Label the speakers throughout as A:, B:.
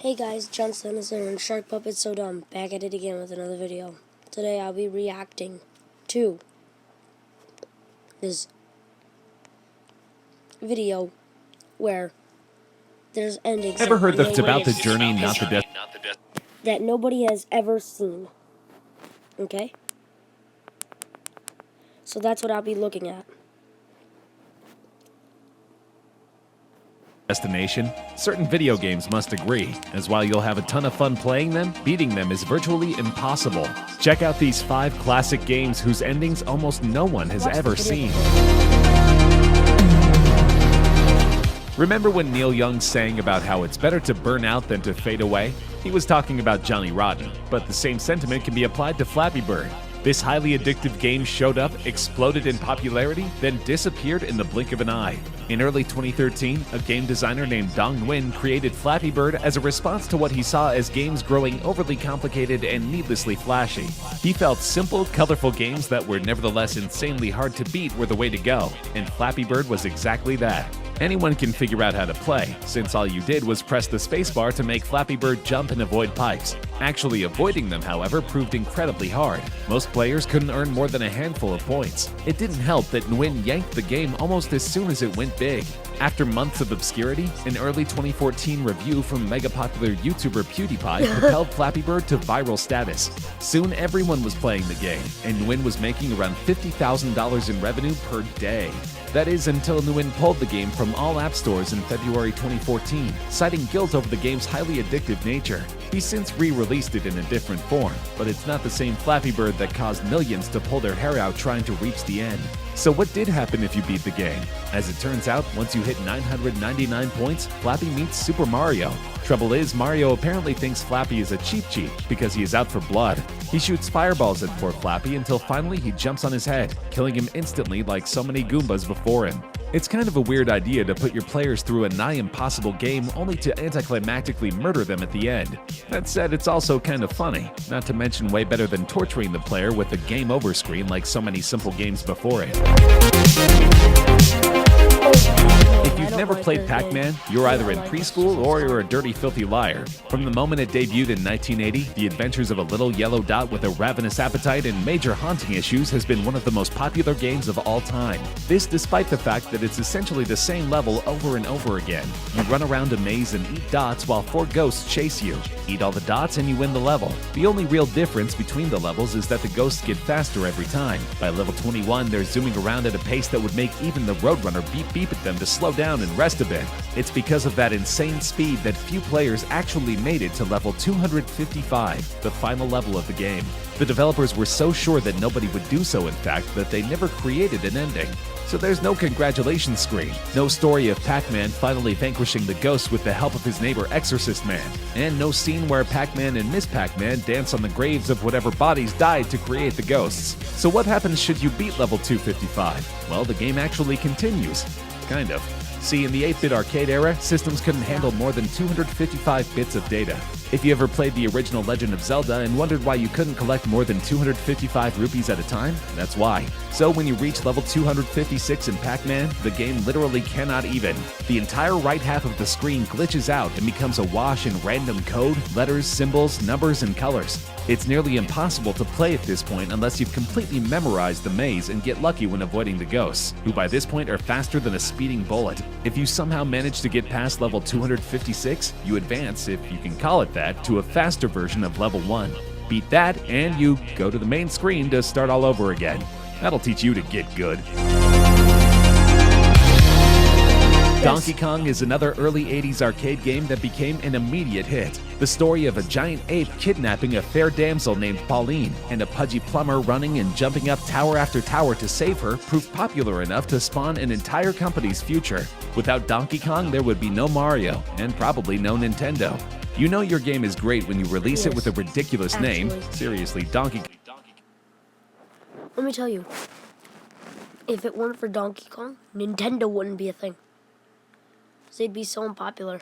A: Hey guys, John Slenderson and Shark Puppet So Dumb, back at it again with another video. Today I'll be reacting to this video where there's endings.
B: Ever heard that it's about the journey, not the destination?
A: That nobody has ever seen. Okay? So that's what I'll be looking at.
B: Certain video games must agree, as while you'll have a ton of fun playing them, beating them is virtually impossible. Check out these 5 classic games whose endings almost no one has ever seen. Remember when Neil Young sang about how it's better to burn out than to fade away? He was talking about Johnny Rotten, but the same sentiment can be applied to Flappy Bird. This highly addictive game showed up, exploded in popularity, then disappeared in the blink of an eye. In early 2013, a game designer named Dong Nguyen created Flappy Bird as a response to what he saw as games growing overly complicated and needlessly flashy. He felt simple, colorful games that were nevertheless insanely hard to beat were the way to go, and Flappy Bird was exactly that. Anyone can figure out how to play, since all you did was press the spacebar to make Flappy Bird jump and avoid pipes. Actually avoiding them, however, proved incredibly hard. Most players couldn't earn more than a handful of points. It didn't help that Nguyen yanked the game almost as soon as it went big. After months of obscurity, an early 2014 review from mega-popular YouTuber PewDiePie propelled Flappy Bird to viral status. Soon everyone was playing the game, and Nguyen was making around $50,000 in revenue per day. That is until Nguyen pulled the game from all app stores in February 2014, citing guilt over the game's highly addictive nature. He's since re-released it in a different form, but it's not the same Flappy Bird that caused millions to pull their hair out trying to reach the end. So what did happen if you beat the game? As it turns out, once you hit 999 points, Flappy meets Super Mario. Trouble is, Mario apparently thinks Flappy is a cheap because he is out for blood. He shoots fireballs at poor Flappy until finally he jumps on his head, killing him instantly like so many Goombas before him. It's kind of a weird idea to put your players through a nigh impossible game only to anticlimactically murder them at the end. That said, it's also kind of funny, not to mention way better than torturing the player with a game over screen like so many simple games before it. If you've never played Pac-Man, you're either in preschool or you're a dirty, filthy liar. From the moment it debuted in 1980, The Adventures of a Little Yellow Dot with a Ravenous Appetite and Major Haunting Issues has been one of the most popular games of all time. This despite the fact that it's essentially the same level over and over again. You run around a maze and eat dots while 4 ghosts chase you. Eat all the dots and you win the level. The only real difference between the levels is that the ghosts get faster every time. By level 21, they're zooming around at a pace that would make even the Roadrunner beep at them to slow down and rest a bit. It's because of that insane speed that few players actually made it to level 255, the final level of the game. The developers were so sure that nobody would do so, in fact, that they never created an ending. So there's no congratulations screen, no story of Pac-Man finally vanquishing the ghosts with the help of his neighbor Exorcist Man, and no scene where Pac-Man and Miss Pac-Man dance on the graves of whatever bodies died to create the ghosts. So what happens should you beat level 255? Well, the game actually continues. Kind of. See, in the 8-bit arcade era, systems couldn't handle more than 255 bits of data. If you ever played the original Legend of Zelda and wondered why you couldn't collect more than 255 rupees at a time, that's why. So when you reach level 256 in Pac-Man, the game literally cannot even. The entire right half of the screen glitches out and becomes awash in random code, letters, symbols, numbers, and colors. It's nearly impossible to play at this point unless you've completely memorized the maze and get lucky when avoiding the ghosts, who by this point are faster than a speeding bullet. If you somehow manage to get past level 256, you advance, if you can call it that, to a faster version of level 1. Beat that, and you go to the main screen to start all over again. That'll teach you to get good. Donkey Kong is another early 80s arcade game that became an immediate hit. The story of a giant ape kidnapping a fair damsel named Pauline and a pudgy plumber running and jumping up tower after tower to save her proved popular enough to spawn an entire company's future. Without Donkey Kong, there would be no Mario, and probably no Nintendo. You know your game is great when you release it with a ridiculous name. Seriously, Donkey Kong.
A: Let me tell you, if it weren't for Donkey Kong, Nintendo wouldn't be a thing. They'd be so unpopular.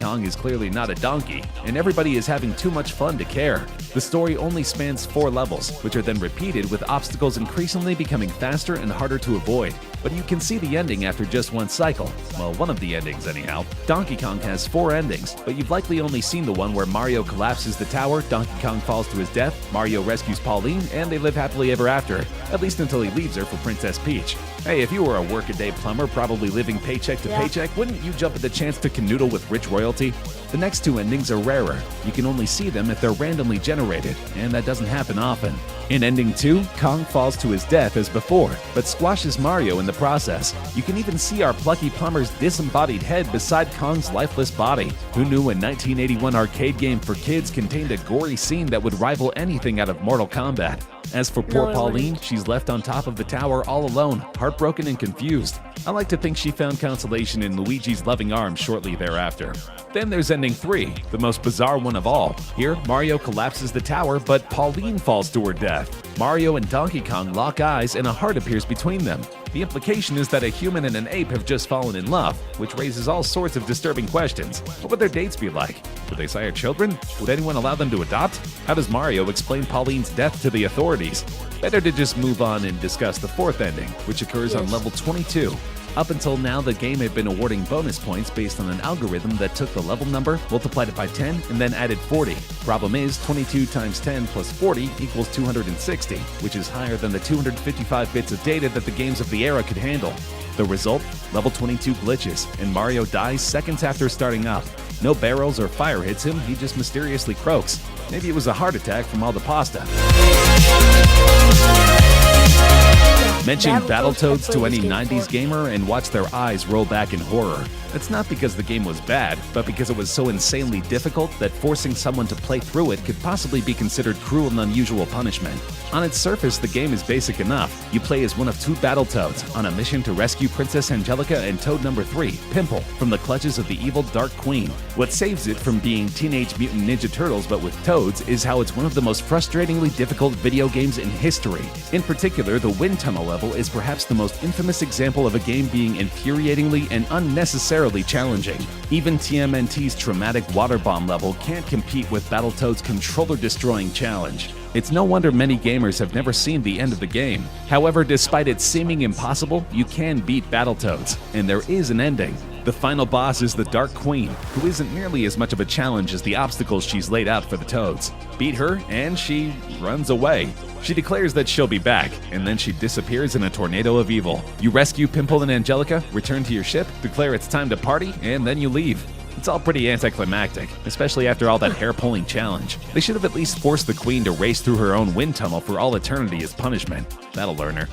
B: Kong is clearly not a donkey, and everybody is having too much fun to care. The story only spans 4 levels, which are then repeated with obstacles increasingly becoming faster and harder to avoid. but you can see the ending after just one cycle. Well, one of the endings anyhow. Donkey Kong has 4 endings, but you've likely only seen the one where Mario collapses the tower, Donkey Kong falls to his death, Mario rescues Pauline, and they live happily ever after, at least until he leaves her for Princess Peach. Hey, if you were a workaday plumber probably living paycheck to paycheck, wouldn't you jump at the chance to canoodle with rich royalty? The next 2 endings are rarer. You can only see them if they're randomly generated, and that doesn't happen often. In Ending 2, Kong falls to his death as before, but squashes Mario in the process. You can even see our plucky plumber's disembodied head beside Kong's lifeless body. Who knew a 1981 arcade game for kids contained a gory scene that would rival anything out of Mortal Kombat? As for poor Pauline, she's left on top of the tower all alone, heartbroken and confused. I like to think she found consolation in Luigi's loving arms shortly thereafter. Then there's Ending 3, the most bizarre one of all. Here, Mario collapses the tower, but Pauline falls to her death. Mario and Donkey Kong lock eyes and a heart appears between them. The implication is that a human and an ape have just fallen in love, which raises all sorts of disturbing questions. What would their dates be like? Would they sire children? Would anyone allow them to adopt? How does Mario explain Pauline's death to the authorities? Better to just move on and discuss the 4th ending, which occurs on level 22. Up until now, the game had been awarding bonus points based on an algorithm that took the level number, multiplied it by 10, and then added 40. Problem is, 22 times 10 plus 40 equals 260, which is higher than the 255 bits of data that the games of the era could handle. The result? Level 22 glitches, and Mario dies seconds after starting up. No barrels or fire hits him, he just mysteriously croaks. Maybe it was a heart attack from all the pasta. Mention Battletoads to any 90s gamer and watch their eyes roll back in horror. It's not because the game was bad, but because it was so insanely difficult that forcing someone to play through it could possibly be considered cruel and unusual punishment. On its surface, the game is basic enough. You play as one of 2 Battletoads on a mission to rescue Princess Angelica and Toad number 3, Pimple, from the clutches of the evil Dark Queen. What saves it from being Teenage Mutant Ninja Turtles but with toads is how it's one of the most frustratingly difficult video games in history. In particular, the wind tunnel level is perhaps the most infamous example of a game being infuriatingly and unnecessarily challenging. Even TMNT's traumatic water bomb level can't compete with Battletoads' controller-destroying challenge. It's no wonder many gamers have never seen the end of the game. However, despite it seeming impossible, you can beat Battletoads, and there is an ending. The final boss is the Dark Queen, who isn't nearly as much of a challenge as the obstacles she's laid out for the Toads. Beat her, and she runs away. She declares that she'll be back, and then she disappears in a tornado of evil. You rescue Pimple and Angelica, return to your ship, declare it's time to party, and then you leave. It's all pretty anticlimactic, especially after all that hair-pulling challenge. They should have at least forced the Queen to race through her own wind tunnel for all eternity as punishment. That'll learn her.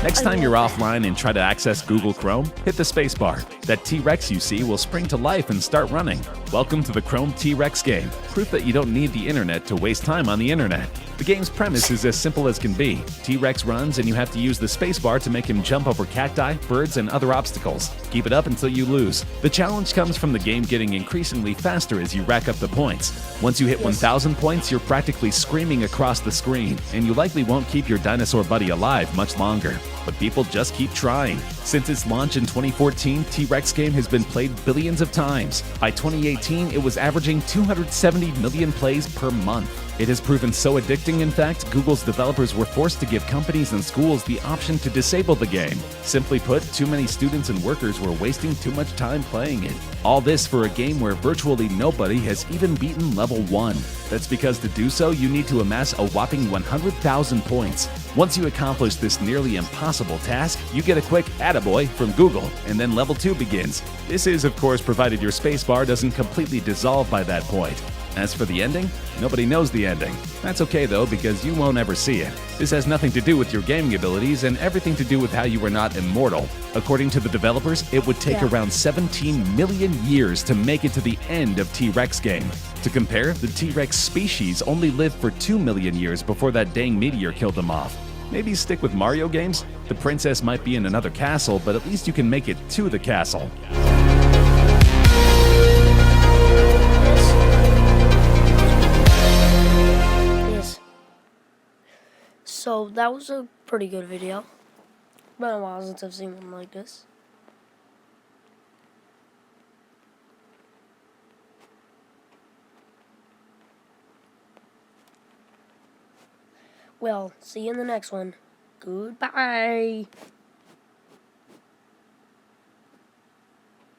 B: Next time you're offline and try to access Google Chrome, hit the spacebar. That T-Rex you see will spring to life and start running. Welcome to the Chrome T-Rex game, proof that you don't need the internet to waste time on the internet. The game's premise is as simple as can be. T-Rex runs and you have to use the spacebar to make him jump over cacti, birds, and other obstacles. Keep it up until you lose. The challenge comes from the game getting increasingly faster as you rack up the points. Once you hit 1,000 points, you're practically screaming across the screen, and you likely won't keep your dinosaur buddy alive much longer. But people just keep trying. Since its launch in 2014, T-Rex game has been played billions of times. By 2018, it was averaging 270 million plays per month. It has proven so addicting, in fact, Google's developers were forced to give companies and schools the option to disable the game. Simply put, too many students and workers were wasting too much time playing it. All this for a game where virtually nobody has even beaten level 1. That's because to do so, you need to amass a whopping 100,000 points. Once you accomplish this nearly impossible task, you get a quick attaboy from Google, and then level 2 begins. This is, of course, provided your spacebar doesn't completely dissolve by that point. As for the ending, nobody knows the ending. That's okay though, because you won't ever see it. This has nothing to do with your gaming abilities and everything to do with how you are not immortal. According to the developers, it would take around 17 million years to make it to the end of T-Rex game. To compare, the T-Rex species only lived for 2 million years before that dang meteor killed them off. Maybe stick with Mario games? The princess might be in another castle, but at least you can make it to the castle.
A: So that was a pretty good video. Been a while since I've seen one like this. Well, see you in the next one. Goodbye.